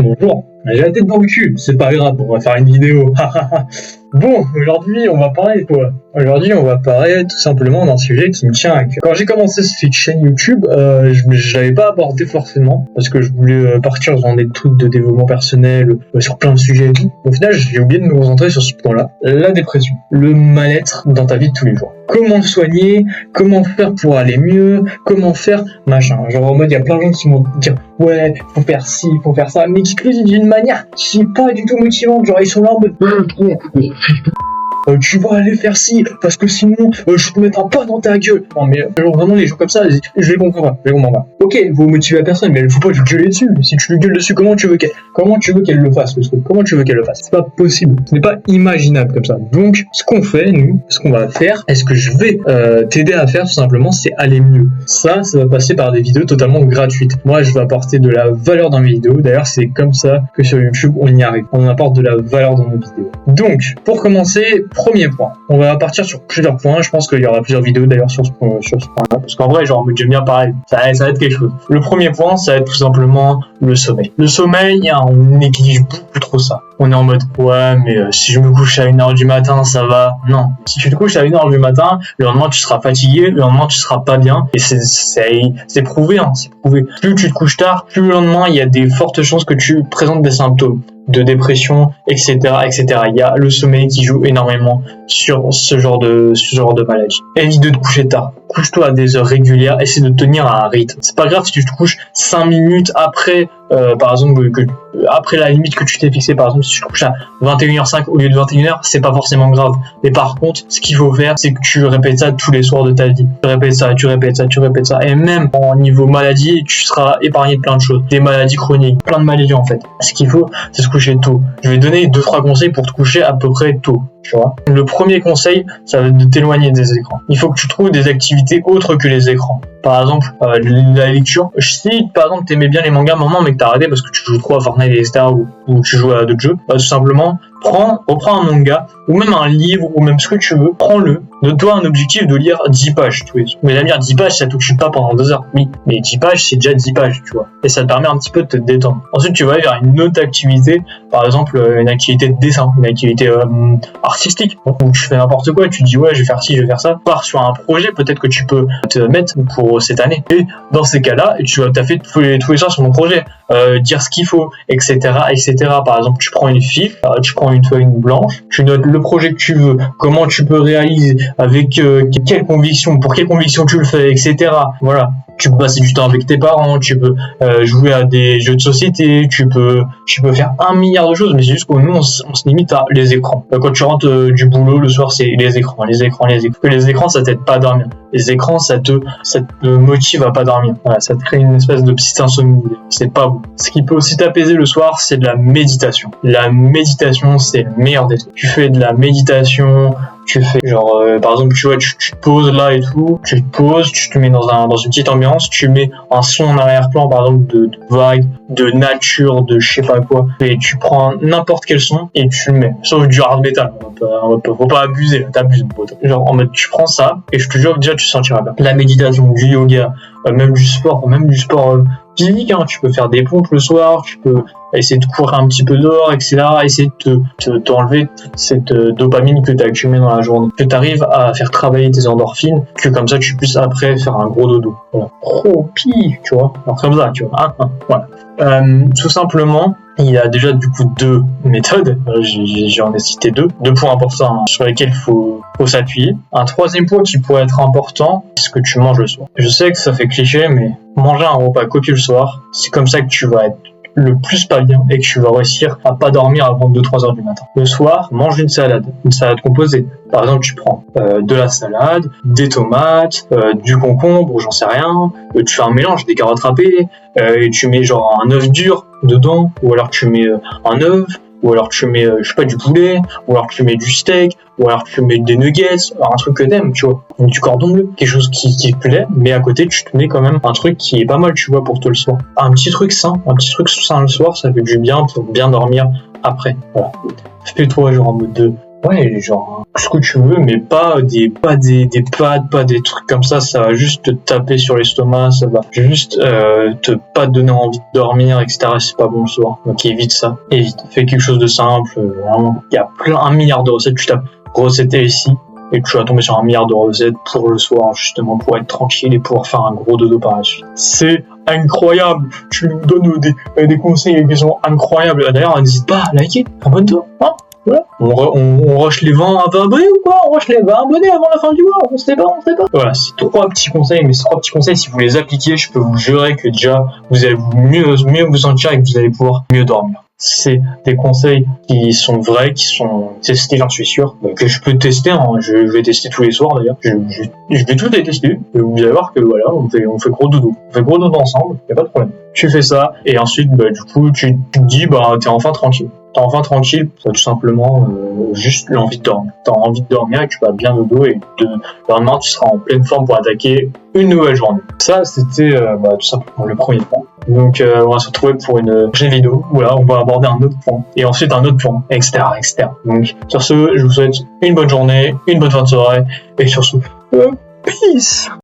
bonjour. J'ai la tête dans le cul, c'est pas grave, on va faire une vidéo. Bon, aujourd'hui, on va parler de quoi? Aujourd'hui, on va parler tout simplement d'un sujet qui me tient à cœur. Quand j'ai commencé cette chaîne YouTube, je l'avais pas abordé forcément, parce que je voulais partir dans des trucs de développement personnel, sur plein de sujets et tout. Au final, j'ai oublié de me concentrer sur ce point-là. La dépression, le mal-être dans ta vie de tous les jours. Comment le soigner, comment faire pour aller mieux, comment faire machin. Genre en mode, il y a plein de gens qui vont dire ouais, faut faire ci, faut faire ça, mais qui te le disent d'une manière qui est pas du tout motivante. Genre ils sont là en mode tu vas aller faire ci, parce que sinon je te mettrai pas dans ta gueule. Non mais genre vraiment les gens comme ça, je les comprends pas, Ok, vous motivez la personne, mais il faut pas lui gueuler dessus. Si tu lui gueules dessus, comment tu veux qu'elle le fasse le truc? Comment tu veux qu'elle le fasse? C'est pas possible, ce n'est pas imaginable comme ça. Donc ce qu'on fait, nous, ce qu'on va faire, et ce que je vais t'aider à faire tout simplement, c'est aller mieux. Ça va passer par des vidéos totalement gratuites. Moi je vais apporter de la valeur dans mes vidéos, d'ailleurs c'est comme ça que sur YouTube on y arrive, on apporte de la valeur dans nos vidéos. Donc pour commencer, premier point, on va partir sur plusieurs points, je pense qu'il y aura plusieurs vidéos d'ailleurs sur ce point-là, parce qu'en vrai genre j'aime bien pareil, ça va être quelque chose. Le premier point, ça va être tout simplement le sommeil. Le sommeil, on néglige beaucoup trop ça. On est en mode ouais mais si je me couche à 1h du matin ça va. Non, si tu te couches à 1h du matin, le lendemain tu seras fatigué, le lendemain tu seras pas bien, et c'est prouvé, c'est prouvé. Plus tu te couches tard, plus le lendemain il y a des fortes chances que tu présentes des symptômes de dépression, etc., etc. Il y a le sommeil qui joue énormément sur ce genre de maladie. Évite de te coucher tard. Couche-toi à des heures régulières, essaie de tenir un rythme. C'est pas grave si tu te couches 5 minutes après, par exemple, après la limite que tu t'es fixée. Par exemple, si tu te couches à 21h05 au lieu de 21h, c'est pas forcément grave. Mais par contre, ce qu'il faut faire, c'est que tu répètes ça tous les soirs de ta vie. Tu répètes ça. Et même en niveau maladie, tu seras épargné de plein de choses. Des maladies chroniques, plein de maladies en fait. Ce qu'il faut, c'est se coucher tôt. Je vais donner 2-3 conseils pour te coucher à peu près tôt. Tu vois. Le premier conseil, ça va être de t'éloigner des écrans. Il faut que tu trouves des activités autres que les écrans. Par exemple, la lecture. Si par exemple t'aimais bien les mangas maman mais que t'as arrêté parce que tu joues trop à Fortnite etc. ou tu joues à d'autres jeux, tout simplement reprends un manga ou même un livre ou même ce que tu veux, prends-le. Donne-toi un objectif de lire 10 pages tous les jours. Mais la lire 10 pages ça t'occupe pas pendant 2 heures. Oui, mais 10 pages c'est déjà 10 pages, tu vois. Et ça te permet un petit peu de te détendre. Ensuite tu vas aller vers une autre activité, par exemple une activité de dessin, une activité artistique, où tu fais n'importe quoi, tu te dis ouais je vais faire ci, je vais faire ça. Pars sur un projet peut-être que tu peux te mettre pour cette année. Et dans ces cas-là, tu vas taffer tous les soirs sur ton projet, dire ce qu'il faut, etc., etc. Par exemple, tu prends une fille, tu prends une feuille blanche, tu notes le projet que tu veux, comment tu peux réaliser, avec quelle conviction, pour quelle conviction tu le fais, etc. Voilà. Tu peux passer du temps avec tes parents, tu peux jouer à des jeux de société, tu peux faire 1 milliard de choses, mais c'est juste que nous on se limite à les écrans. Quand tu rentres du boulot le soir, c'est les écrans. Que les écrans ça t'aide pas à dormir. Les écrans ça te motive à pas dormir. Voilà, ça te crée une espèce de petite insomnie. C'est pas bon. Ce qui peut aussi t'apaiser le soir, c'est de la méditation. La méditation, c'est le meilleur des trucs. Tu fais de la méditation, tu fais genre par exemple tu vois tu te poses là et tout, tu te poses, tu te mets dans une petite ambiance, tu mets un son en arrière-plan par exemple de vagues, de nature, de je sais pas quoi, et tu prends n'importe quel son et tu le mets, sauf du hard metal, faut pas abuser, t'abuses mon pote. Genre en mode tu prends ça et je te jure que déjà tu te sentiras bien. La méditation, du yoga, même du sport physique, tu peux faire des pompes le soir, tu peux essayer de courir un petit peu dehors, etc. Essayer de t'enlever toute cette dopamine que tu as accumulée dans la journée. Que tu arrives à faire travailler tes endorphines, que comme ça tu puisses après faire un gros dodo. Voilà. Oh, pire, tu vois. Alors comme ça, tu vois. Voilà. Tout simplement, il y a déjà du coup 2 méthodes, j'en ai cité 2 points importants sur lesquels il faut s'appuyer. Un troisième point qui pourrait être important, c'est ce que tu manges le soir. Je sais que ça fait cliché, mais manger un repas copieux le soir, c'est comme ça que tu vas être le plus pas bien et que tu vas réussir à pas dormir avant 2-3 heures du matin. Le soir, mange une salade composée. Par exemple, tu prends de la salade, des tomates, du concombre, j'en sais rien, tu fais un mélange, des carottes râpées, et tu mets genre un œuf dur dedans, ou alors tu mets un œuf, ou alors tu mets, je sais pas, du poulet, ou alors tu mets du steak, ou alors tu mets des nuggets, un truc que t'aimes, tu vois, du cordon bleu, quelque chose qui te plaît, mais à côté tu te mets quand même un truc qui est pas mal, tu vois, pour toi le soir. Un petit truc sain le soir, ça fait du bien pour bien dormir après. Voilà. Fais-toi genre en mode de Ouais, genre, ce que tu veux, mais pas des pâtes, pas des trucs comme ça va juste te taper sur l'estomac, ça va juste te pas te donner envie de dormir, etc. C'est pas bon le soir. Donc évite ça. Évite. Fais quelque chose de simple, vraiment. Il y a un milliard de recettes, tu tapes recettes ici, et tu vas tomber sur un milliard de recettes pour le soir, justement, pour être tranquille et pouvoir faire un gros dodo par la suite. C'est incroyable. Tu nous donnes des conseils qui sont incroyables. D'ailleurs, n'hésite pas à liker, abonne-toi, hein. Voilà. On rush les 20 abonnés ou quoi? On rush les 20 abonnés avant la fin du mois, on sait pas. Voilà, c'est 3 petits conseils, mais ces 3 petits conseils, si vous les appliquez, je peux vous jurer que déjà, vous allez mieux vous sentir et que vous allez pouvoir mieux dormir. C'est des conseils qui sont vrais, qui sont testés, j'en suis sûr, que je peux tester, hein. Je vais tester tous les soirs d'ailleurs, je vais tout les tester, et vous allez voir que voilà, on fait gros dodo. On fait gros dodo ensemble, y a pas de problème. Tu fais ça, et ensuite, du coup, tu te dis, t'es enfin tranquille. T'es enfin tranquille, tout simplement juste l'envie de dormir. T'as envie de dormir et tu vas bien dodo et le lendemain tu seras en pleine forme pour attaquer une nouvelle journée. Ça c'était tout simplement le premier point. Donc on va se retrouver pour une prochaine vidéo où là on va aborder un autre point et ensuite un autre point, etc. Donc sur ce, je vous souhaite une bonne journée, une bonne fin de soirée et sur ce, peace.